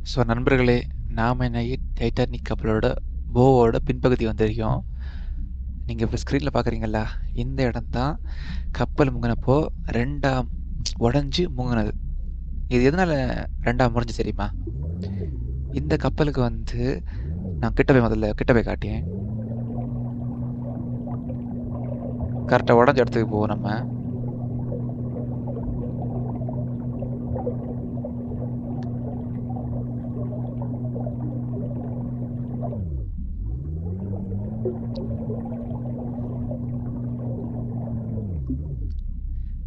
So நண்பர்களே, நாம இன்னைக்கு டைட்டானிக் கப்பலோட போவோட பின்பகுதி வந்திருக்கோம். நீங்க இப்ப ஸ்க்ரீன்ல பார்க்குறீங்கல்ல, இந்த இடம் தான் கப்பல் முங்குனப்போ 2ஆ உடைஞ்சு முங்குனது. இது எதனால 2ஆ முறிஞ்சுச்சு தெரியுமா? இந்த கப்பலுக்கு வந்து நான் கிட்ட போய் காட்டியேன். கரெக்ட்டா உடைஞ்ச இடத்துக்கு போவோம் நம்ம.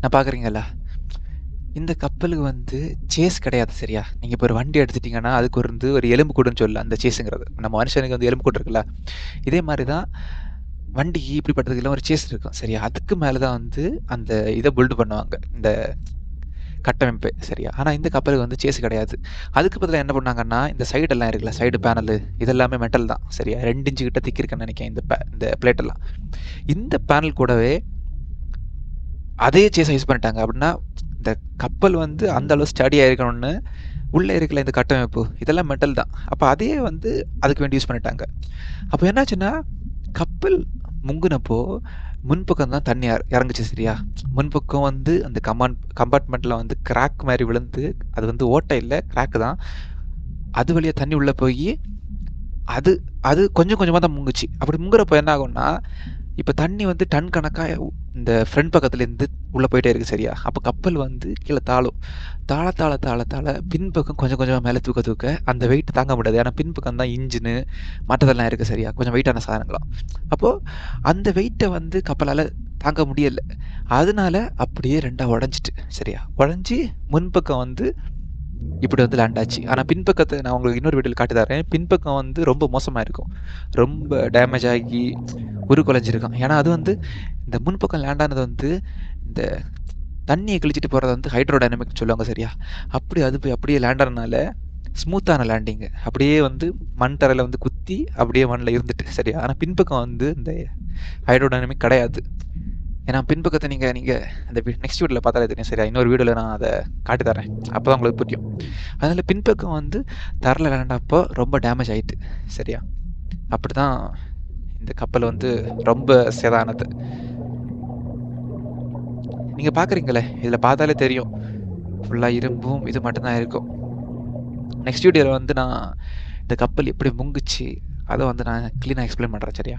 நான் பார்க்குறீங்கல்ல, இந்த கப்பலுக்கு வந்து சேஸ் கிடையாது சரியா? நீங்க இப்ப ஒரு வண்டி எடுத்துட்டீங்கன்னா, அதுக்கு ஒரு எலும்புக்கூடுன்னு சொல்லலாம். அந்த சேஸுங்கிறது. நம்ம மனுஷனுக்கு வந்து எலும்புக்கூடு இருக்குல்ல, இதே மாரி தான் வண்டிக்கு இப்படிப்பட்டதுக்கெல்லாம் ஒரு சேஸ் இருக்கும் சரியா? அதுக்கு மேல தான் வந்து அந்த இத பில்ட் பண்ணுவாங்க. இந்த கட்டமைப்பு சரியா? ஆனா இந்த கப்பலுக்கு வந்து சேஸ் கிடையாது. அதுக்கு பதிலா என்ன பண்ணாங்கன்னா, இந்த சைடெல்லாம் இருக்குல்ல, சைடு பேனலு இதெல்லாமே மெட்டல் தான் சரியா? 2 இன்ச் கிட்ட திக் இருக்குன்னு நெனைக்கிறேன் இந்த பிளேட் எல்லாம். இந்த பேனல் கூடவே அதே சேஸ யூஸ் பண்ணிட்டாங்க. அப்படின்னா, இந்த கப்பல் வந்து அந்த அளவு ஸ்டடியா இருக்கணும்னு, உள்ள இருக்குல்ல இந்த கட்டமைப்பு, இதெல்லாம் மெட்டல் தான். அப்ப அதையே வந்து அதுக்கு வேண்டி யூஸ் பண்ணிட்டாங்க. அப்ப என்னாச்சுன்னா, கப்பல் முங்குனப்போ, முன்பக்கம் தான் தண்ணி இறங்குச்சு சரியா? முன்பக்கம் வந்து அந்த கம்பார்ட்மெண்ட்ல வந்து கிராக் மாரி விழுந்து, அது வந்து ஓட்டை இல்ல, கிராக் தான். அது வழியா தண்ணி உள்ள போயி, அது அது கொஞ்சம் கொஞ்சமா தான் முங்குச்சு. அப்படி முங்குறப்போ என்ன ஆகும்னா, இப்ப தண்ணி வந்து டன் கணக்கா இந்த ஃப்ரண்ட் பக்கத்துலேருந்து உள்ள போயிட்டே இருக்கு சரியா? அப்ப கப்பல் வந்து கீழ தாழும். தாழ தாழ தாழ தாழ பின்பக்கம் கொஞ்சம் கொஞ்சமா மேல தூக்க தூக்க அந்த வெயிட் தாங்க முடியாது. ஏன்னா பின்பக்கம் தான் இன்ஜினு மத்ததெல்லாம் இருக்கு சரியா? கொஞ்சம் வெயிட்டான சாதனங்களாம். அப்போ அந்த வெயிட்ட வந்து கப்பலால தாங்க முடியல. அதனால அப்படியே 2ஆ உடைஞ்சுட்டு சரியா? உடைஞ்சு முன்பக்கம் வந்து இப்படி வந்து லேண்ட் ஆச்சு. ஆனா பின்பக்கத்த நான் உங்களுக்கு இன்னொரு வீடியோல காட்டி தர்றேன். பின்பக்கம் வந்து ரொம்ப மோசமா இருக்கும். ரொம்ப டேமேஜ் ஆகி உருக்குலைஞ்சிருக்கும். ஏன்னா அது வந்து இந்த முன்பக்கம் லேண்ட் ஆனது வந்து இந்த தண்ணிய கிழிச்சிட்டு போறது வந்து ஹைட்ரோடைனமிக்ன்னு சொல்லுவாங்க சரியா? அப்படி அது போய் அப்படியே லேண்ட் ஆனனால ஸ்மூத்தான லேண்டிங்கு. அப்படியே வந்து மண் தரையில வந்து குத்தி அப்படியே மண்ல இருந்துட்டு சரியா? ஆனா பின்பக்கம் வந்து இந்த ஹைட்ரோடைனமிக் கிடையாது. ஏன்னா பின்பக்கத்த நீங்க நீங்க அந்த நெக்ஸ்ட் வீடியோல பார்த்தாலே தெரியும் சரியா? இன்னொரு வீடியோல நான் அத காட்டி தர்றேன். அப்பதான் உங்களுக்கு புரியும். அதனால பின்பக்கம் வந்து தரையில லேண்ட் ஆனப்போ ரொம்ப டேமேஜ் ஆயிட்டு சரியா? அப்படிதான் இந்த கப்பல் வந்து ரொம்ப சேதானது. நீங்க பார்க்குறீங்களே, இதுல பார்த்தாலே தெரியும். ஃபுல்லா இரும்பும் இது மட்டும் தான் இருக்கும். நெக்ஸ்ட் வீடியோல வந்து நான் இந்த கப்பல் எப்படி முங்குச்சு, அத வந்து நான் கிளீனா எக்ஸ்பிளைன் பண்றேன் சரியா?